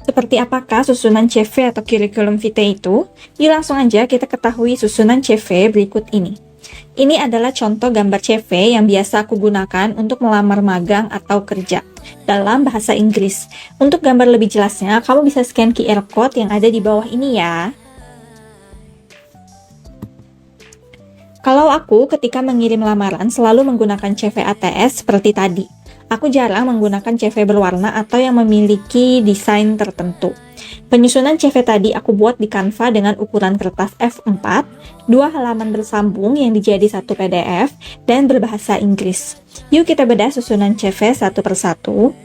Seperti apakah susunan CV atau curriculum vitae itu? Yuk langsung aja kita ketahui susunan CV berikut ini. Ini adalah contoh gambar CV yang biasa aku gunakan untuk melamar magang atau kerja dalam bahasa Inggris. Untuk gambar lebih jelasnya, kamu bisa scan QR code yang ada di bawah ini ya. Kalau aku ketika mengirim lamaran selalu menggunakan CV ATS seperti tadi. Aku jarang menggunakan CV berwarna atau yang memiliki desain tertentu. Penyusunan CV tadi aku buat di Canva dengan ukuran kertas F4, 2 halaman bersambung yang dijadi satu PDF, dan berbahasa Inggris. Yuk kita bedah susunan CV satu persatu.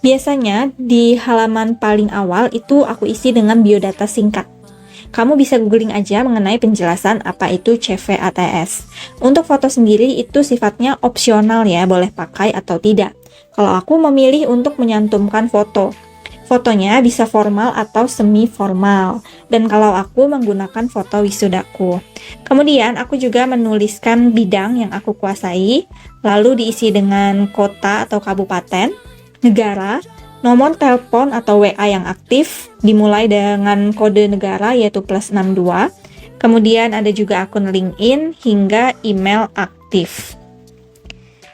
Biasanya di halaman paling awal itu aku isi dengan biodata singkat. Kamu bisa googling aja mengenai penjelasan apa itu CV ATS. Untuk foto sendiri itu sifatnya opsional ya, boleh pakai atau tidak. Kalau aku memilih untuk menyantumkan foto. Fotonya bisa formal atau semi formal. Dan kalau aku menggunakan foto wisudaku. Kemudian aku juga menuliskan bidang yang aku kuasai, lalu diisi dengan kota atau kabupaten, negara, nomor telepon atau WA yang aktif, dimulai dengan kode negara yaitu +62. Kemudian ada juga akun LinkedIn hingga email aktif.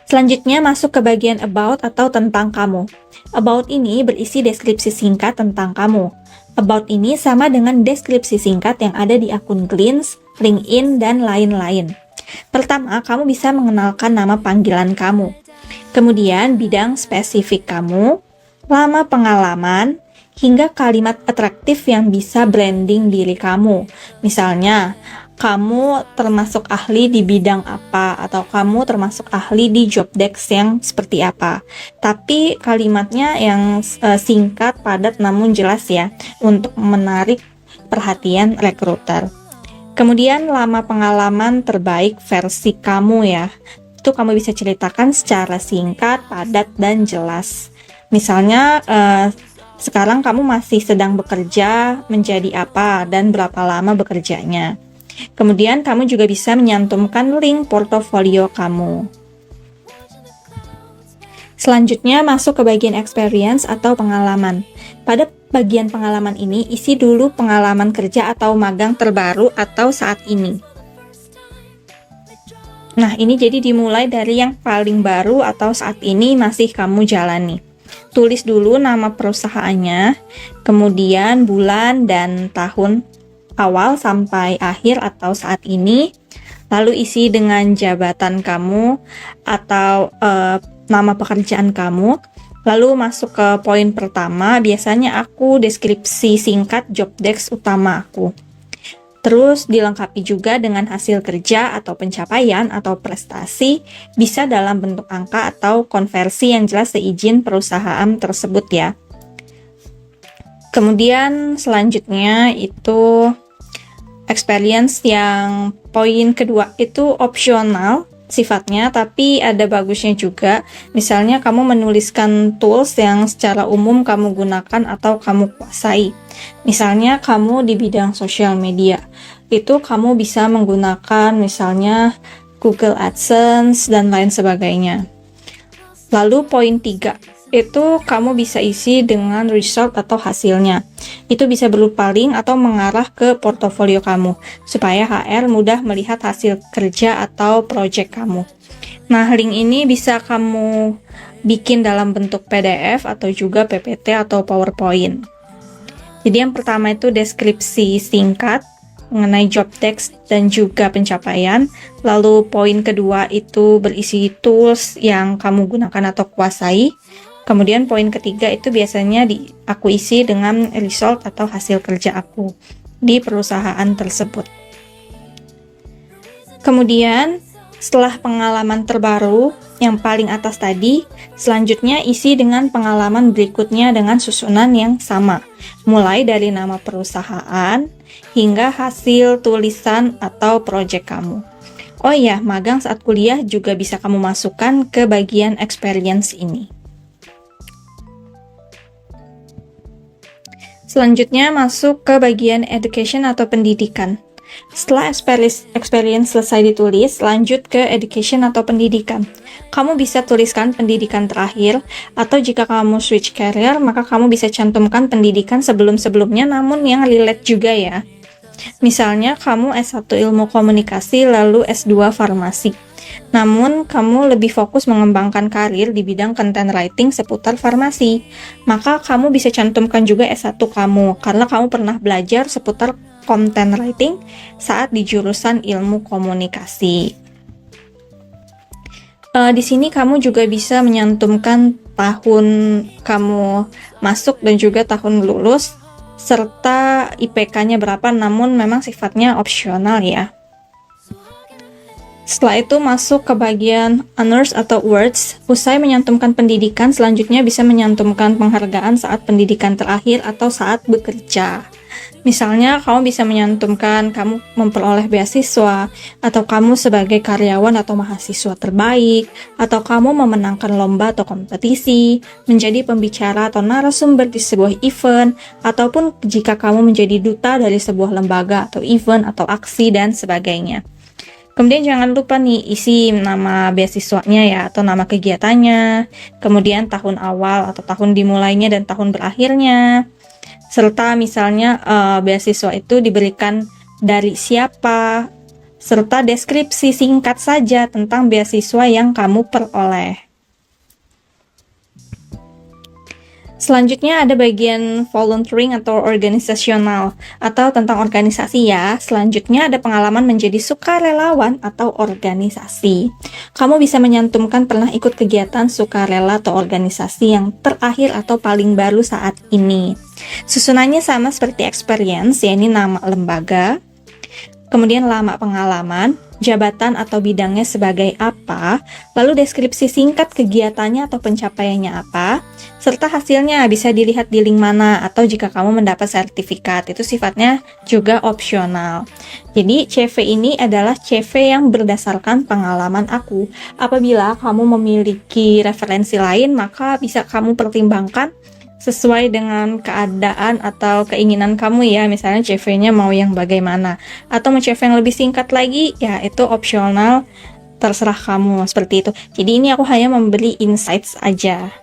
Selanjutnya masuk ke bagian about atau tentang kamu. About ini berisi deskripsi singkat tentang kamu. About ini sama dengan deskripsi singkat yang ada di akun Glints, LinkedIn, dan lain-lain. Pertama, kamu bisa mengenalkan nama panggilan kamu. Kemudian bidang spesifik kamu, lama pengalaman, hingga kalimat atraktif yang bisa branding diri kamu. Misalnya, kamu termasuk ahli di bidang apa, atau kamu termasuk ahli di job desk yang seperti apa. Tapi kalimatnya yang singkat, padat, namun jelas ya, untuk menarik perhatian rekruter. Kemudian lama pengalaman terbaik versi kamu ya. Itu kamu bisa ceritakan secara singkat, padat, dan jelas. Misalnya, sekarang kamu masih sedang bekerja menjadi apa dan berapa lama bekerjanya. Kemudian kamu juga bisa menyantumkan link portofolio kamu. Selanjutnya masuk ke bagian experience atau pengalaman. Pada bagian pengalaman ini, isi dulu pengalaman kerja atau magang terbaru atau saat ini. Nah, ini jadi dimulai dari yang paling baru atau saat ini masih kamu jalani. Tulis dulu nama perusahaannya, kemudian bulan dan tahun awal sampai akhir atau saat ini, lalu isi dengan jabatan kamu atau nama pekerjaan kamu, lalu masuk ke poin pertama, biasanya aku deskripsi singkat job desk utama aku. Terus dilengkapi juga dengan hasil kerja atau pencapaian atau prestasi, bisa dalam bentuk angka atau konversi yang jelas seizin perusahaan tersebut ya. Kemudian selanjutnya itu experience yang poin kedua itu opsional sifatnya, tapi ada bagusnya juga. Misalnya kamu menuliskan tools yang secara umum kamu gunakan atau kamu kuasai. Misalnya kamu di bidang sosial media, itu kamu bisa menggunakan misalnya Google AdSense dan lain sebagainya. Lalu poin 3, itu kamu bisa isi dengan result atau hasilnya. Itu bisa berupa link atau mengarah ke portofolio kamu, supaya HR mudah melihat hasil kerja atau project kamu. Nah, link ini bisa kamu bikin dalam bentuk PDF atau juga PPT atau PowerPoint. Jadi yang pertama itu deskripsi singkat mengenai job desk dan juga pencapaian. Lalu poin kedua itu berisi tools yang kamu gunakan atau kuasai. Kemudian poin ketiga itu biasanya aku isi dengan result atau hasil kerja aku di perusahaan tersebut. Kemudian setelah pengalaman terbaru yang paling atas tadi, selanjutnya isi dengan pengalaman berikutnya dengan susunan yang sama, mulai dari nama perusahaan hingga hasil tulisan atau proyek kamu. Oh iya, magang saat kuliah juga bisa kamu masukkan ke bagian experience ini. Selanjutnya masuk ke bagian education atau pendidikan. Setelah experience selesai ditulis, lanjut ke education atau pendidikan. Kamu bisa tuliskan pendidikan terakhir, atau jika kamu switch career, maka kamu bisa cantumkan pendidikan sebelum-sebelumnya namun yang relate juga ya. Misalnya kamu S1 Ilmu Komunikasi lalu S2 Farmasi. Namun kamu lebih fokus mengembangkan karir di bidang content writing seputar farmasi. Maka kamu bisa cantumkan juga S1 kamu karena kamu pernah belajar seputar content writing saat di jurusan Ilmu Komunikasi. Di sini kamu juga bisa menyantumkan tahun kamu masuk dan juga tahun lulus serta IPK-nya berapa, namun memang sifatnya opsional ya. Setelah itu masuk ke bagian honors atau awards. Usai menyantumkan pendidikan, selanjutnya bisa menyantumkan penghargaan saat pendidikan terakhir atau saat bekerja. Misalnya kamu bisa menyantumkan kamu memperoleh beasiswa, atau kamu sebagai karyawan atau mahasiswa terbaik, atau kamu memenangkan lomba atau kompetisi, menjadi pembicara atau narasumber di sebuah event, ataupun jika kamu menjadi duta dari sebuah lembaga atau event atau aksi dan sebagainya. Kemudian jangan lupa nih isi nama beasiswanya ya, atau nama kegiatannya, kemudian tahun awal atau tahun dimulainya dan tahun berakhirnya, serta misalnya beasiswa itu diberikan dari siapa, serta deskripsi singkat saja tentang beasiswa yang kamu peroleh. Selanjutnya ada bagian volunteering atau organisasional atau tentang organisasi ya. Selanjutnya ada pengalaman menjadi sukarelawan atau organisasi. Kamu bisa menyantumkan pernah ikut kegiatan sukarela atau organisasi yang terakhir atau paling baru saat ini. Susunannya sama seperti experience, yakni nama lembaga, kemudian lama pengalaman, jabatan atau bidangnya sebagai apa, lalu deskripsi singkat kegiatannya atau pencapaiannya apa, serta hasilnya bisa dilihat di link mana, atau jika kamu mendapat sertifikat, itu sifatnya juga opsional. Jadi CV ini adalah CV yang berdasarkan pengalaman aku. Apabila kamu memiliki referensi lain, maka bisa kamu pertimbangkan sesuai dengan keadaan atau keinginan kamu ya, misalnya CV-nya mau yang bagaimana, atau mau CV yang lebih singkat lagi, ya itu opsional, terserah kamu seperti itu. Jadi ini aku hanya memberi insights aja.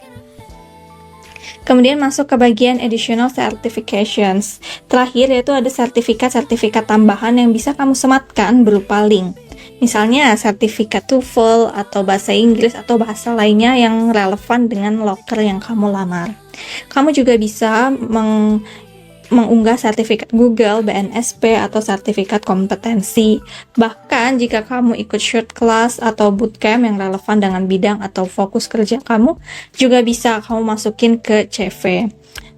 Kemudian masuk ke bagian additional certifications. Terakhir yaitu ada sertifikat-sertifikat tambahan yang bisa kamu sematkan berupa link. Misalnya sertifikat TOEFL atau bahasa Inggris atau bahasa lainnya yang relevan dengan loker yang kamu lamar. Kamu juga bisa mengunggah sertifikat Google, BNSP, atau sertifikat kompetensi. Bahkan jika kamu ikut short class atau bootcamp yang relevan dengan bidang atau fokus kerja kamu, juga bisa kamu masukin ke CV.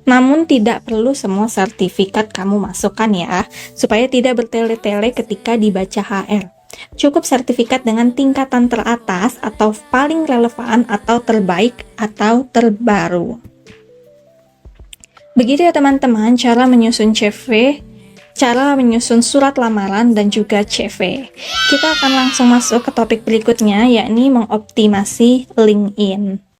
Namun tidak perlu semua sertifikat kamu masukkan ya, supaya tidak bertele-tele ketika dibaca HR. Cukup sertifikat dengan tingkatan teratas atau paling relevan atau terbaik atau terbaru. Begitu ya teman-teman cara menyusun CV, cara menyusun surat lamaran dan juga CV. Kita akan langsung masuk ke topik berikutnya, yakni mengoptimasi LinkedIn.